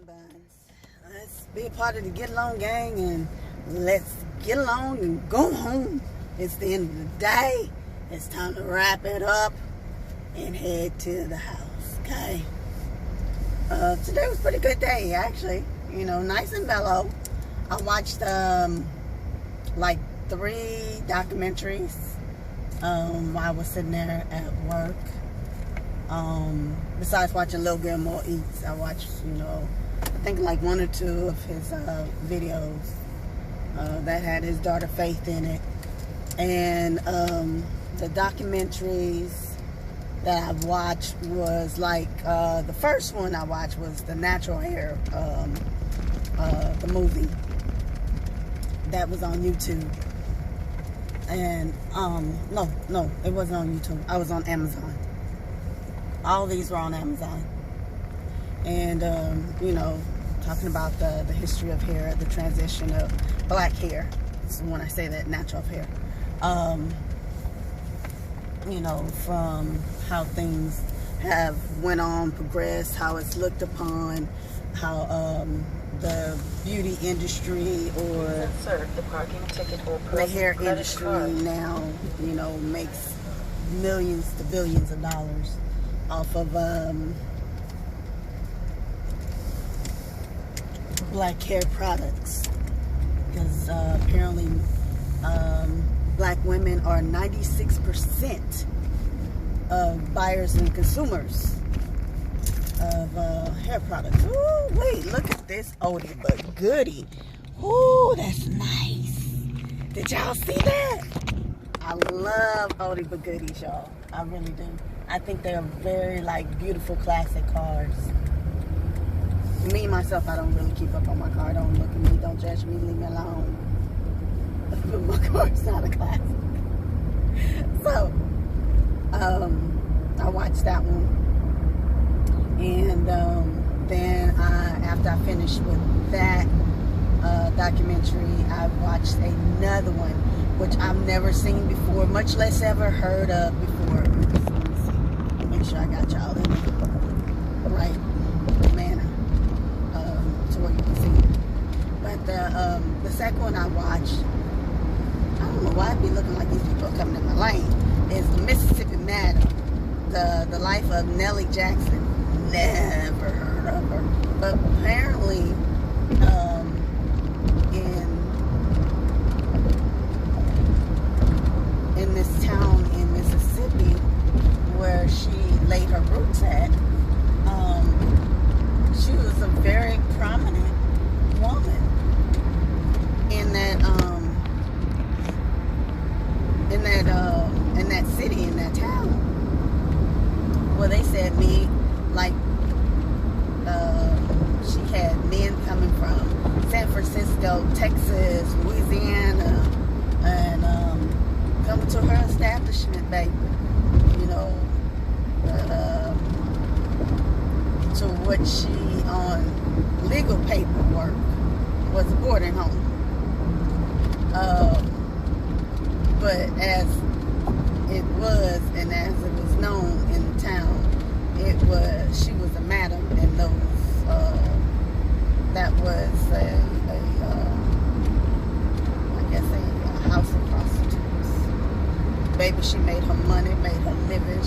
buns. Let's be a part of the Get Along gang and let's get along and go home. It's the end of the day. It's time to wrap it up and head to the house, okay? Today was a pretty good day, actually. You know, nice and mellow. I watched like 3 documentaries while I was sitting there at work. Besides watching Lil Gilmore Eats, I watched, I think like 1 or 2 of his videos that had his daughter Faith in it. And the documentaries that I've watched was like, the first one I watched was The Natural Hair, the movie that was on YouTube. And no, it wasn't on YouTube. I was on Amazon. All these were on Amazon. And talking about the history of hair, the transition of black hair. So when I say that, natural hair. From how things have went on, progressed, how it's looked upon, how the beauty industry or the parking ticket or the hair industry now, makes millions to billions of dollars off of black hair products, because apparently black women are 96% of buyers and consumers of hair products. Ooh, wait, look at this oldie but goodie. Ooh, that's nice. Did y'all see that? I love oldie but goodies, y'all. I really do. I think they're very, beautiful classic cars. Me, myself, I don't really keep up on my car. Don't look at me. Don't judge me. Leave me alone. But my car's not a classic. So, I watched that one. And then after I finished with that documentary, I watched another one, which I've never seen before, much less ever heard of before. Let me see. Make sure I got y'all in the right manner to where you can see it. But the second one I watched, I don't know why I be looking like these people are coming in my lane, is the Mississippi Madam, the life of Nellie Jackson. Never heard of her, but apparently in this town in Mississippi where she laid her roots at, she was a very prominent woman in that city, in that town. Well, they said she had men coming from San Francisco, Texas, Louisiana, and coming to her establishment, baby. To what she, on legal paperwork, was a boarding home. But as it was, and as it was known in the town, she was a madam, and those that was a house of prostitutes. Baby, she made her money, made her living.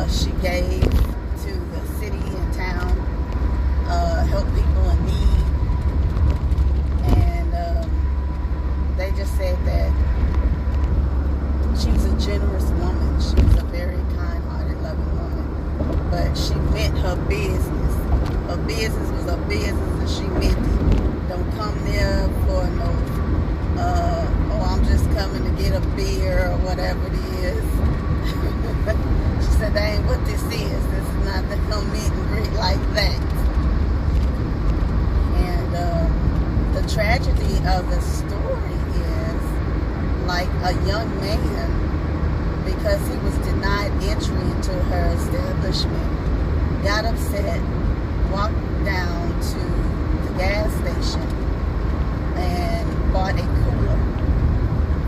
She gave to the city and town, helped people in need, and they just said that she was a generous woman. She was a very kind-hearted, loving woman. But she meant her business. Her business was a business, and she meant it. Don't come there for no, I'm just coming to get a beer or whatever it is. She said, that ain't what this is. This is not no meet and greet like that. And the tragedy of the story is, like, a young man, because he was denied entry into her establishment, got upset, walked down to the gas station and bought a cooler,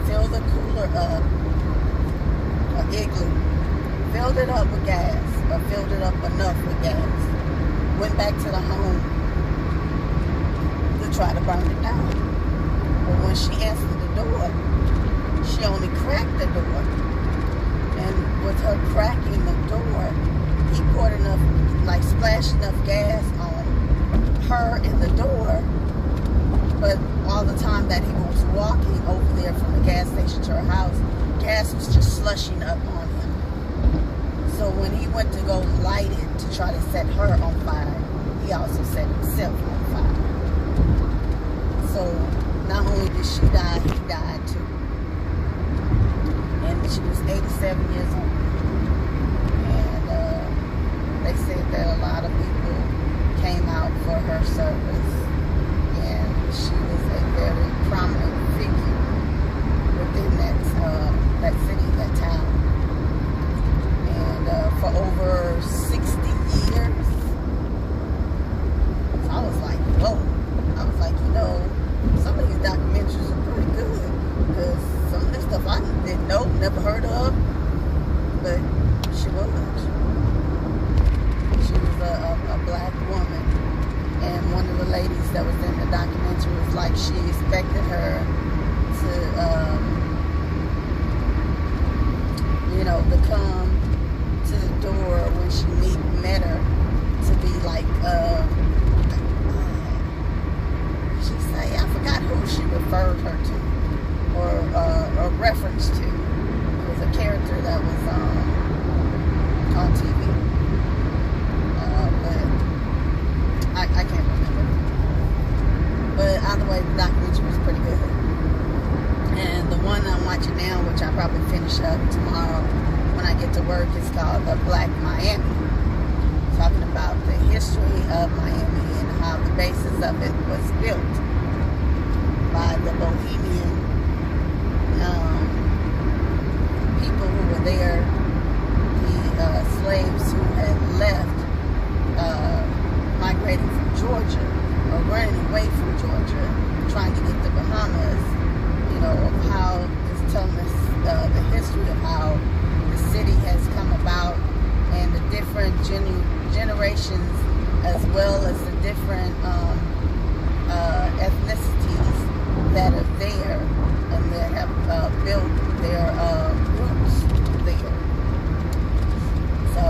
filled the cooler up, an igloo, filled it up with gas, or filled it up enough with gas, went back to the home to try to burn it down. But when she answered the door, she only cracked the door. And with her cracking the door, he poured enough, like splashed enough gas on her in the door. But all the time that he was walking over there from the gas station to her house, gas was just slushing up on him. So when he went to go light it to try to set her on fire, he also set himself on fire. So not only did she die, he died too. And she was 87 years old. And they said that a lot of people came out for her service. And she was a very prominent figure within that city, that town. And for over 60 years, I was like, whoa. I was like, some of these documentaries are pretty good. Because some of this stuff I didn't know, never heard of. But she was. She was a black woman. And one of the ladies that was in the documentary was like, she expected her to, to come to the door when she met her to be like, she say, I forgot who she referred her to or reference to. It was a character that was on TV. But I can't remember. But either way, the documentary was pretty good. And the one I'm watching now, which I'll probably finish up tomorrow when I get to work, is called The Black Miami. Talking about the history of Miami and how the basis of it was built by the Bohemian people who were there, the slaves who had left, migrating from Georgia, or running away from Georgia, trying to get to Bahamas. Of how it's telling us the history of how the city has come about and the different generations, as well as the different ethnicities that are there and that have built their roots there. So,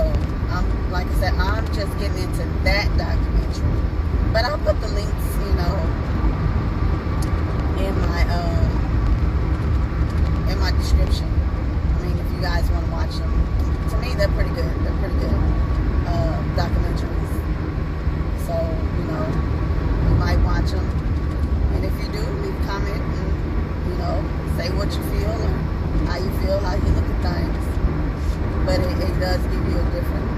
like I said, I'm just getting into that documentary. But I'll put the links, in my description. I mean, if you guys want to watch them, to me they're pretty good. They're pretty good documentaries. So you might watch them, and if you do, leave a comment and say what you feel or how you feel, how you look at things. But it does give you a different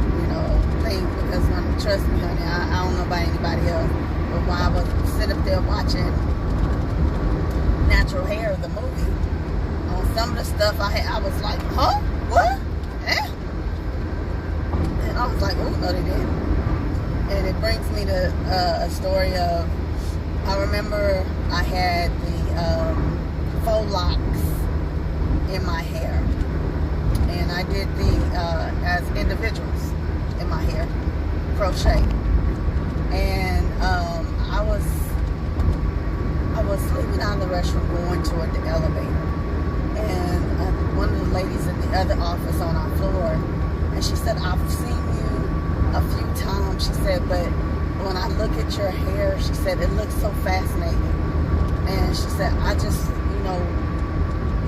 thing, because trust me, honey, I don't know about anybody else, but while I was sitting up there watching Natural Hair, the movie, on some of the stuff I was like, huh? What? Eh? And I was like, oh, no, they didn't. And it brings me to a story of, I remember I had the faux locs in my hair. And I did as individuals in my hair, crochet. And I was leaving out of the restroom going toward the elevator. And one of the ladies in the other office on our floor, and she said, I've seen you a few times, she said, but when I look at your hair, she said, it looks so fascinating. And she said, I just,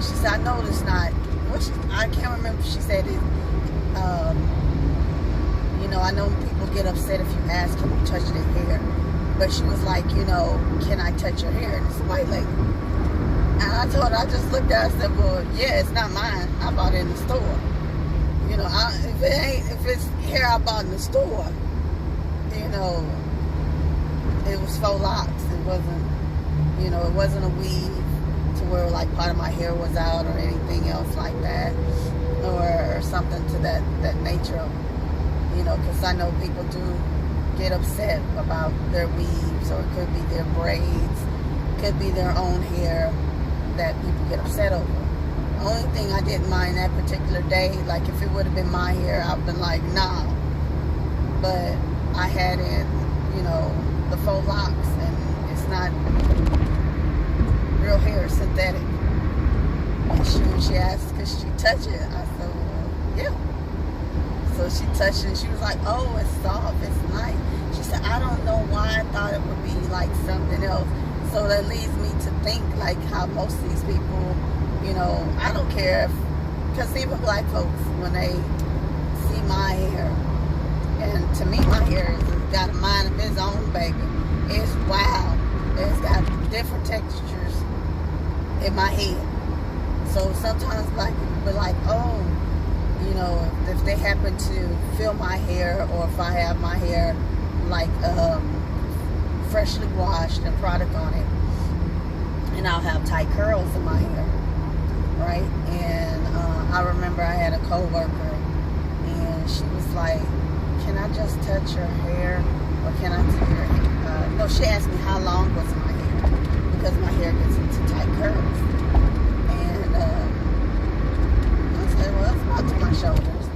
she said, I know it's not, I can't remember, she said it, I know people get upset if you ask, can you touch their hair? But she was like, can I touch your hair? And it's a white lady. And I told her, I just looked at her and said, well, yeah, it's not mine. I bought it in the store. If it's hair I bought in the store, it was faux locs. It wasn't, it wasn't a weave to where like part of my hair was out or anything else like that, or something to that nature. Because I know people do get upset about their weaves, or it could be their braids, could be their own hair that people get upset over. The only thing I didn't mind that particular day, like if it would have been my hair, I've been like, nah. But I had in, the faux locs, and it's not real hair, it's synthetic. And when she asked, could she touch it? I said, well, yeah. So she touched it, and she was like, oh, it's soft, it's nice. She said, I don't know why I thought it would be like something else. So that leads me to think like how most of these people, I don't care if, because even black folks, when they see my hair, and to me my hair has got a mind of its own, baby. It's wild. It's got different textures in my head. So sometimes black people be like, oh, if they happen to feel my hair, or if I have my hair like freshly washed and product on it, and I'll have tight curls in my hair, right? And I remember I had a co-worker, and she was like, can I just touch your hair, or can I touch your hair? No, she asked me how long was my hair, because my hair gets into tight curls. And I said, well, it's about to my shoulders.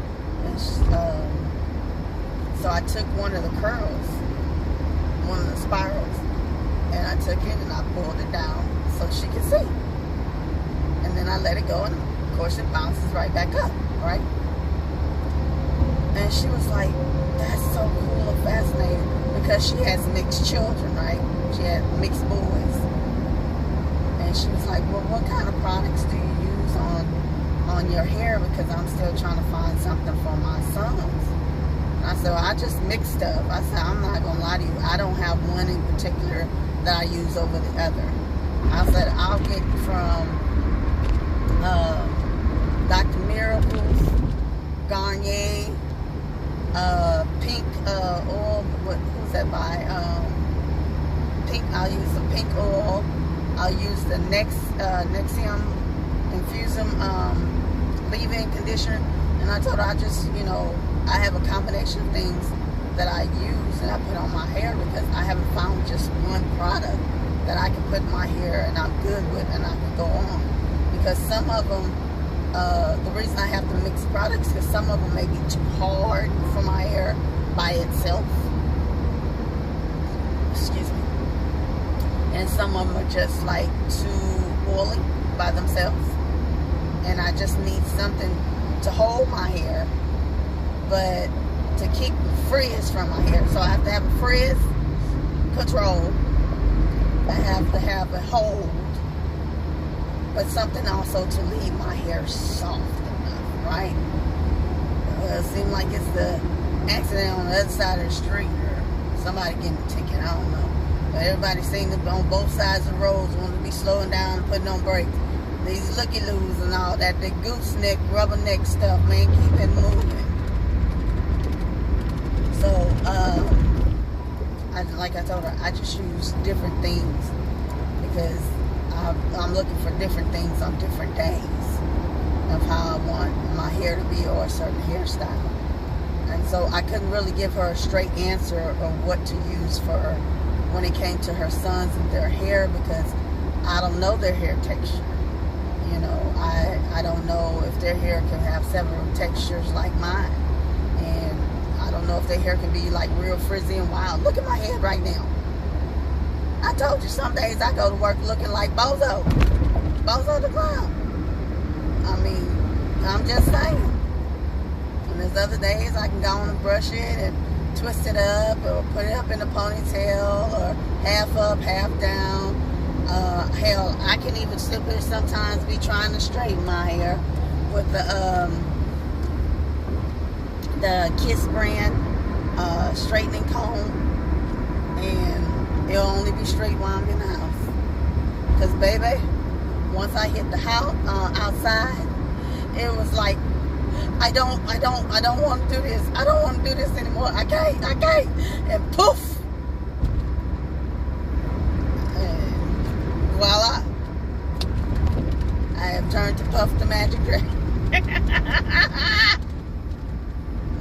And so I took one of the curls, one of the spirals, and I took it and I pulled it down so she could see. And then I let it go, and of course it bounces right back up, right? And she was like, that's so cool and fascinating, because she has mixed children, right? She had mixed boys. And she was like, well, what kind of products do you use on your hair? Because I'm still trying to find something for my sons. And I said, well, I just mix stuff. I said, I'm not going to lie to you. I don't have one in particular that I use over the other. I said, I'll get from Dr. Miracle's, Garnier, pink oil. Who's that by? Pink. I'll use the pink oil. I'll use the Nexium Infusum leave-in conditioner. And I told her I just, I have a combination of things that I use and I put on my hair, because I haven't found just one product that I can put in my hair and I'm good with and I can go on. Because some of them, the reason I have to mix products, because some of them may be too hard for my hair by itself. Excuse me. And some of them are just like too oily by themselves. And I just need something to hold my hair, but to keep the frizz from my hair. So I have to have a frizz control. I have to have a hold, but something also to leave my hair soft enough, right? It seems like it's the accident on the other side of the street, or somebody getting a ticket, I don't know. But everybody seems to be on both sides of the roads, want to be slowing down and putting on brakes. These looky-loos and all that, the gooseneck, rubberneck stuff, man, keep it moving. So, like I told her, I just use different things, because I'm looking for different things on different days of how I want my hair to be, or a certain hairstyle. And so I couldn't really give her a straight answer of what to use for her when it came to her sons and their hair, because I don't know their hair texture. I don't know if their hair can have several textures like mine. And I don't know if their hair can be like real frizzy and wild. Look at my head right now. I told you some days I go to work looking like Bozo the Clown. I mean, I'm just saying. And there's other days I can go on and brush it and twist it up, or put it up in a ponytail, or half up, half down. Hell, I can even sit there sometimes be trying to straighten my hair with the Kiss brand straightening comb, and it'll only be straight while I'm in the house. Cause baby, once I hit the house outside, it was like, I don't want to do this. I don't want to do this anymore. I can't. And poof. Voila, I have turned to Puff the Magic Dragon.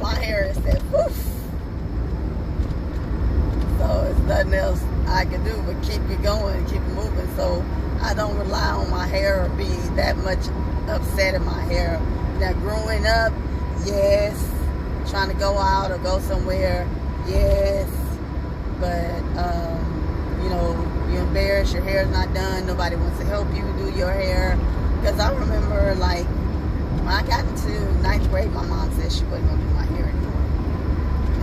My hair is said poof. So it's nothing else I can do but keep it going, keep it moving. So I don't rely on my hair or be that much upset in my hair. Now growing up, yes, trying to go out or go somewhere, Yes, but you know, you're embarrassed, your hair's not done, nobody wants to help you do your hair. Because I remember, like, when I got into 9th grade, my mom said she wasn't going to do my hair anymore.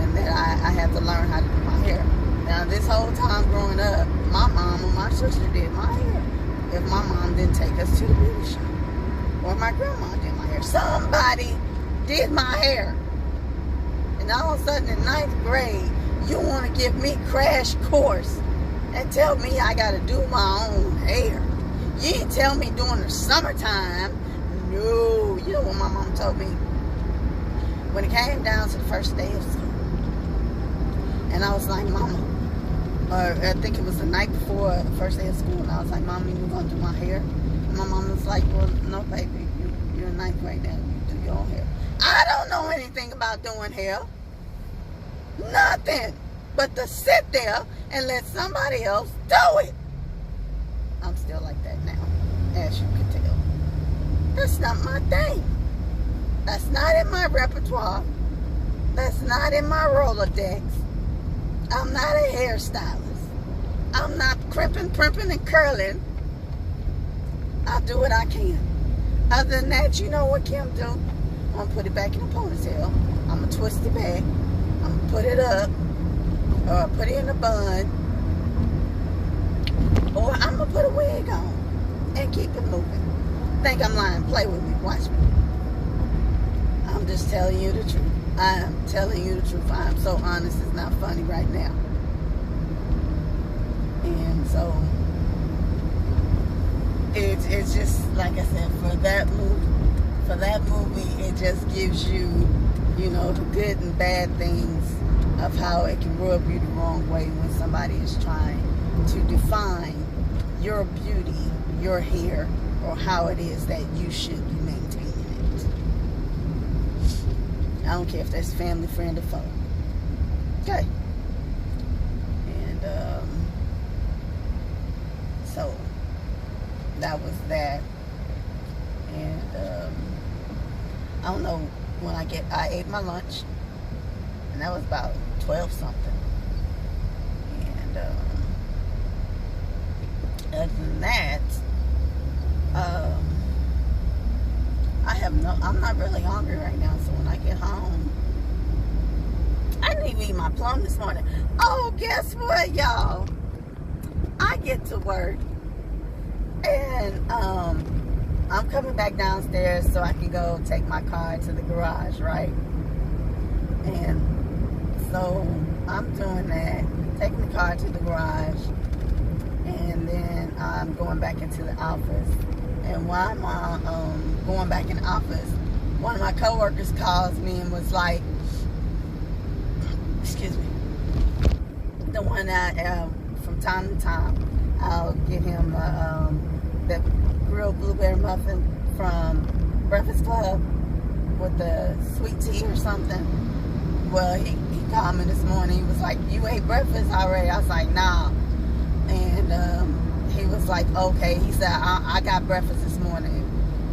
And that I had to learn how to do my hair. Now, this whole time growing up, my mom and my sister did my hair. If my mom didn't take us to the beauty shop, or my grandma did my hair, somebody did my hair. And all of a sudden in 9th grade, you want to give me crash course and tell me I got to do my own hair. You didn't tell me during the summertime. No. You know what my mom told me? When it came down to the first day of school, and I was like, Mama, or I think it was the night before the first day of school, and I was like, Mama, you going to do my hair? And my mom was like, well, no, baby, you're in 9th grade now. You do your own hair. I don't know anything about doing hair. Nothing. But to sit there and let somebody else do it. I'm still like that now, as you can tell. That's not my thing. That's not in my repertoire. That's not in my Rolodex. I'm not a hairstylist. I'm not crimping, primping, and curling. I'll do what I can. Other than that, you know what Kim do? I'm going to put it back in a ponytail. I'm going to twist it back. I'm going to put it up. Or put it in a bun. Or I'm going to put a wig on. And keep it moving. Think I'm lying. Play with me. Watch me. I'm just telling you the truth. I am telling you the truth. I am so honest. It's not funny right now. And so it's just like I said, for that movie, it just gives you, you know, the good and bad things of how it can rub you the wrong way when somebody is trying to define your beauty, your hair, or how it is that you should be maintaining it. I don't care if that's family, friend, or foe. Okay. And so that was that. And I don't know, when I ate my lunch, and that was about 12 something. And other than that, I'm not really hungry right now, so when I get home, I didn't even eat my plum this morning. Oh, guess what, y'all? I get to work, and I'm coming back downstairs so I can go take my car to the garage, right? And so I'm doing that, taking the car to the garage, and then I'm going back into the office. And while I'm going back in the office, one of my coworkers calls me and was like, excuse me, the one that from time to time I'll get him the grilled blueberry muffin from Breakfast Club with the sweet tea or something. Well, he called me this morning. He was like, you ate breakfast already? I was like, nah. And he was like, okay. He said, I got breakfast this morning.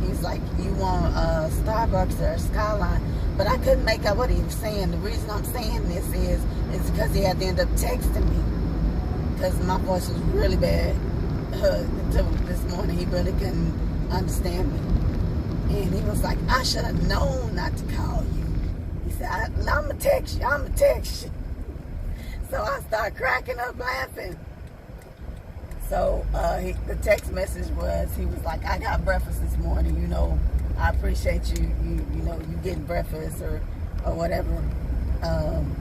He's like, you want Starbucks or Skyline? But I couldn't make out what he was saying. The reason I'm saying this is because he had to end up texting me, because my voice was really bad this morning. He really couldn't understand me. And he was like, I should have known not to call you. He said, I'm going to text you. I'm going to text you. So I started cracking up laughing. So the text message was, he was like, I got breakfast this morning. You know, I appreciate you. You know, you getting breakfast or whatever.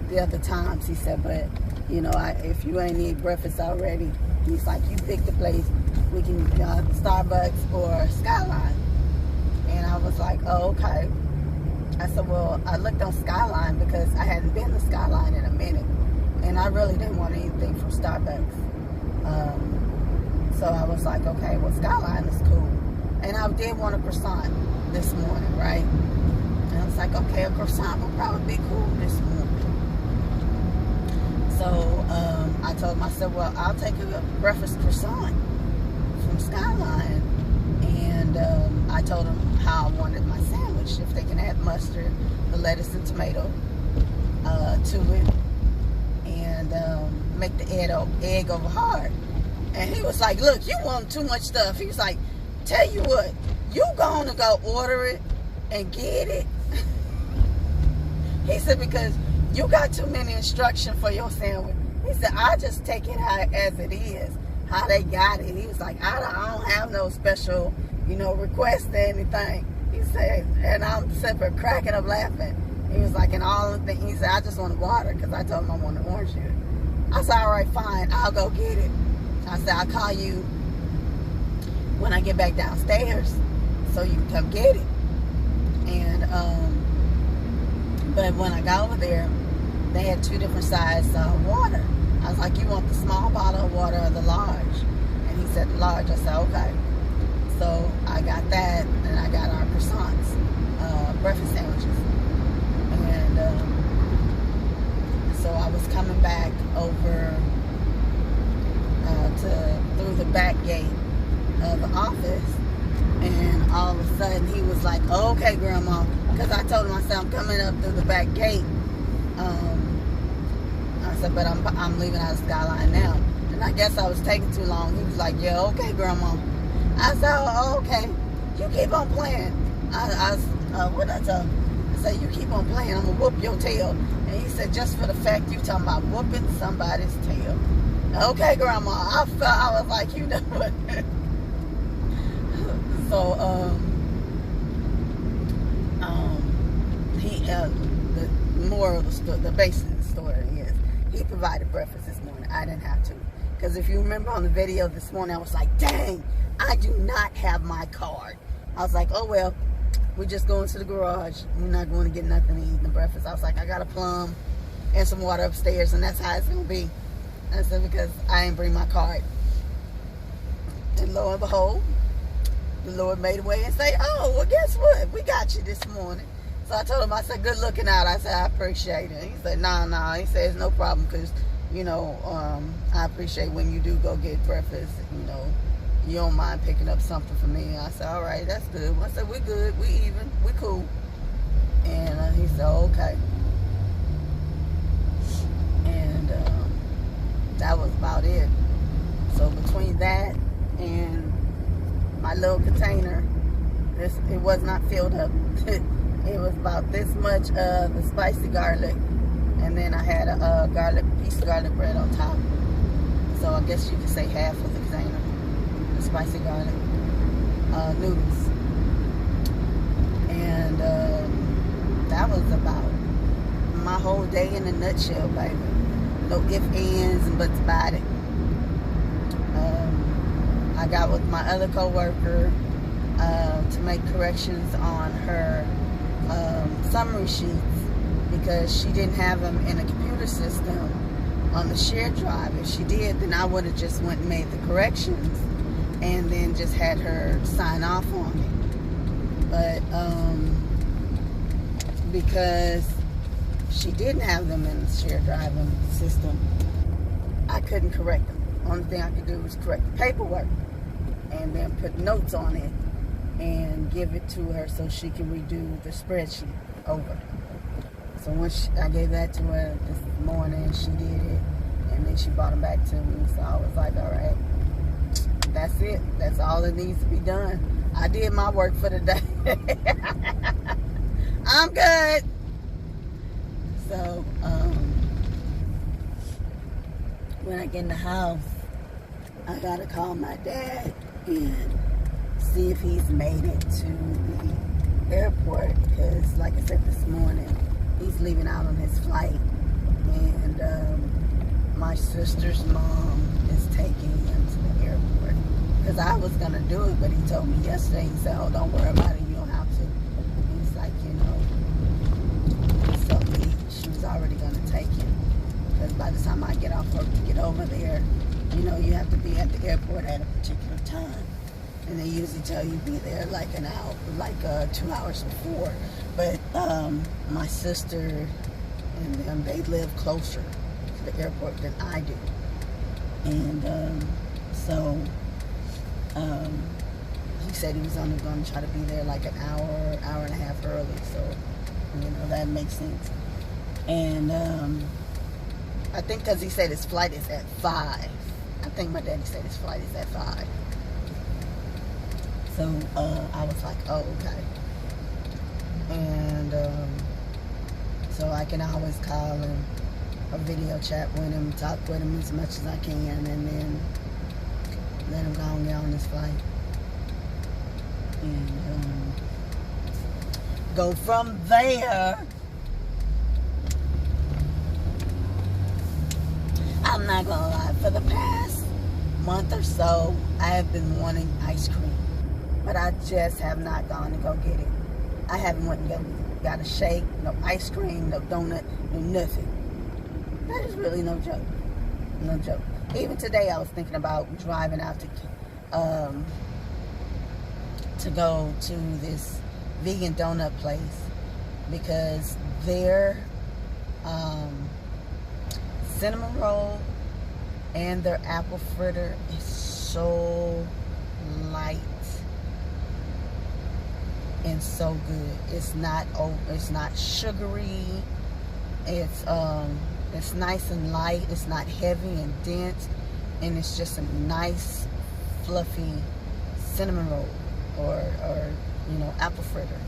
The other times, he said, but, you know, if you ain't eat breakfast already, he's like, you pick the place. We can Starbucks or Skyline. And I was like, oh, okay. I said, well, I looked on Skyline because I hadn't been to Skyline in a minute. And I really didn't want anything from Starbucks. So I was like, okay, well, Skyline is cool. And I did want a croissant this morning, right? And I was like, okay, a croissant will probably be cool this morning. So I told him, I said, well, I'll take a breakfast croissant from Skyline. And I told him how I wanted my sandwich, if they can add mustard, the lettuce and tomato to it. and make the egg over hard. And he was like, look, you want too much stuff. He was like, tell you what, you gonna go order it and get it. He said, because you got too many instructions for your sandwich. He said, I just take it as it is, how they got it. He was like, I don't have no special, request or anything. He said, and I'm sitting there cracking up laughing. He was like, and all the things, he said, I just want water, because I told him I wanted orange juice. I said, all right, fine, I'll go get it. I said, I'll call you when I get back downstairs so you can come get it. And, but when I got over there, they had 2 different sized water. I was like, you want the small bottle of water or the large? And he said, the large. I said, okay. So I got that, and I got our croissants, breakfast sandwiches. And so I was coming back over through the back gate of the office, and all of a sudden he was like, oh, okay, Grandma, because I told him, I said, I'm coming up through the back gate. I said, but I'm leaving out of Skyline now. And I guess I was taking too long. He was like, yeah, okay, Grandma. I said, oh, okay. You keep on playing. What did I tell him? I said, you keep on playing, I'm going to whoop your tail. And he said, just for the fact you talking about whooping somebody's tail. Okay, Grandma. I was like, you know what? So, the moral of the story, the basic of the story is, he provided breakfast this morning. I didn't have to. Because if you remember on the video this morning, I was like, dang, I do not have my card. I was like, oh, well, we're just going to the garage. We're not going to get nothing to eat in the breakfast. I was like, I got a plum and some water upstairs, and that's how it's going to be. I said, because I didn't bring my card. And lo and behold, the Lord made a way and say, oh, well, guess what? We got you this morning. So I told him, I said, good looking out. I said, I appreciate it. He said, nah. He said, it's no problem, because, I appreciate when you do go get breakfast, you don't mind picking up something for me. I said, all right, that's good. I said, we good, we even, we cool. And he said, okay. And that was about it. So between that and my little container, it was not filled up. It was about this much of the spicy garlic, and then I had a piece of garlic bread on top. So I guess you could say half of the container, the spicy garlic noodles. And that was about my whole day in a nutshell, baby. No ifs, ands, and buts about it. I got with my other coworker to make corrections on her summary sheets, because she didn't have them in a computer system on the shared drive. If she did, then I would have just went and made the corrections and then just had her sign off on it. But because she didn't have them in the shared drive system, I couldn't correct them. Only thing I could do was correct the paperwork and then put notes on it and give it to her so she can redo the spreadsheet over. So once I gave that to her this morning, she did it, and then she brought them back to me. So I was like, all right, that's it. That's all that needs to be done. I did my work for the day. I'm good. So when I get in the house, I gotta call my dad and see if he's made it to the airport, because like I said this morning, he's leaving out on his flight, and my sister's mom is taking him to the airport, because I was gonna do it, but he told me yesterday, he said, oh, don't worry about it, you don't have to. He's like, so she was already gonna take him, because by the time I get off work to get over there, you have to be at the airport at a particular time. And they usually tell you be there like an hour, 2 hours before. But my sister and them, they live closer to the airport than I do. And so he said he was only going to try to be there like an hour and a half early. So, that makes sense. And I think because he said his flight is at 5. I think my daddy said his flight is at 5. So I was like, oh, okay. And so I can always call him or video chat with him, talk with him as much as I can, and then let him go and get on this flight. And go from there. I'm not gonna lie, for the past month or so, I have been wanting ice cream, but I just have not gone to go get it. I haven't went and got a shake, no ice cream, no donut, no nothing. That is really no joke. No joke. Even today, I was thinking about driving out to go to this vegan donut place because their cinnamon roll and their apple fritter is so light and so good. It's not sugary. It's nice and light. It's not heavy and dense, and it's just a nice fluffy cinnamon roll or apple fritter,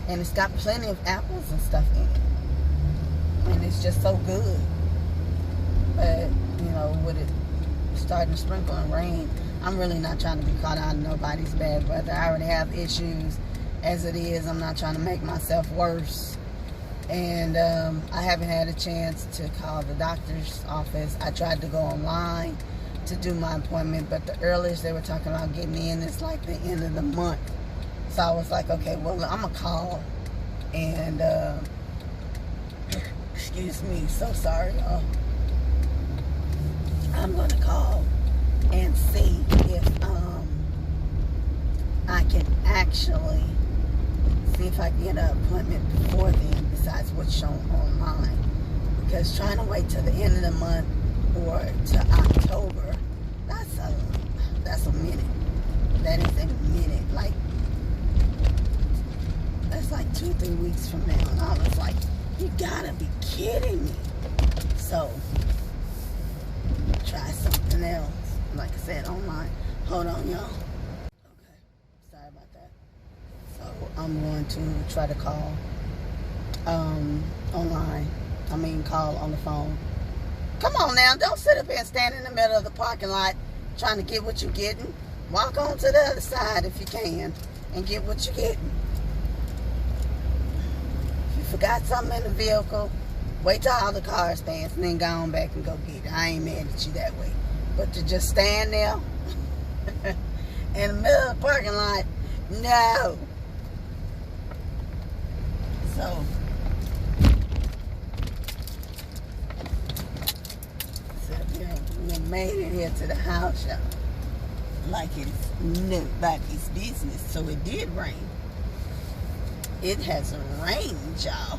and it's got plenty of apples and stuff in it, and it's just so good. But with it starting to sprinkle and rain, I'm really not trying to be caught out in nobody's bad weather. I already have issues as it is. I'm not trying to make myself worse. And I haven't had a chance to call the doctor's office. I tried to go online to do my appointment, but the earliest they were talking about getting in is like the end of the month. So I was like, okay, well, I'm going to call. And, excuse me, so sorry, y'all. I'm going to call and see if I can actually see if I can get an appointment before then, besides what's shown online. Because trying to wait till the end of the month or to October, that's a minute. That is a minute. Like, that's like 2-3 weeks from now. And I was like, you gotta be kidding me. So, try something else. Like I said, online. Hold on, y'all. Okay, sorry about that. So I'm going to try to call online. Call on the phone. Come on now, don't sit up here and stand in the middle of the parking lot trying to get what you're getting. Walk on to the other side if you can and get what you're getting. If you forgot something in the vehicle, wait till all the cars pass and then go on back and go get it. I ain't mad at you that way. But to just stand there in the middle of the parking lot, no. So, we made it here to the house, y'all. Like it's nobody's business. So it did rain. It has rained, y'all.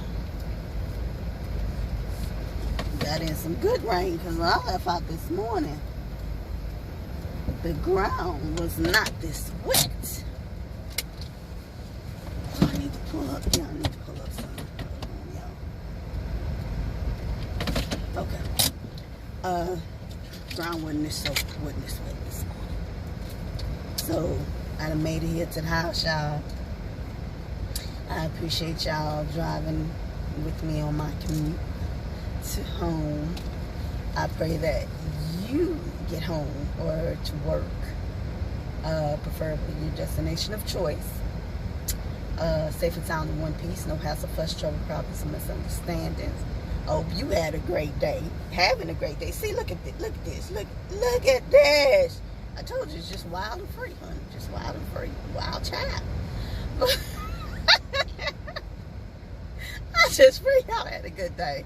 Got in some good rain because when I left out this morning, the ground was not this wet. Oh, I need to pull up. Yeah, I need to pull up something. Okay. Ground wasn't this wet this morning. So I done made it here to the house, y'all. I appreciate y'all driving with me on my commute to home. I pray that you get home or to work, preferably your destination of choice, safe and sound in one piece, no hassle, fuss, trouble, problems, and misunderstandings. Hope you had a great day, having a great day. See, look at this, look at this. I told you, it's just wild and free, honey, just wild and free, wild child. But I just pray y'all had a good day.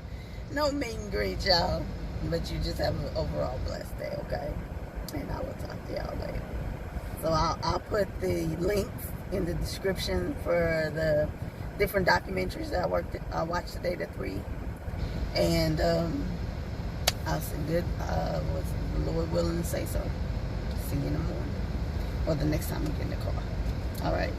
No meet and greet, y'all, but you just have an overall blessed day, okay? And I will talk to y'all later. So I'll put the links in the description for the different documentaries that I watched today, the 3. And I'll say good, was the Lord willing to say so. See you in the morning. Or the next time we get in the car. All right.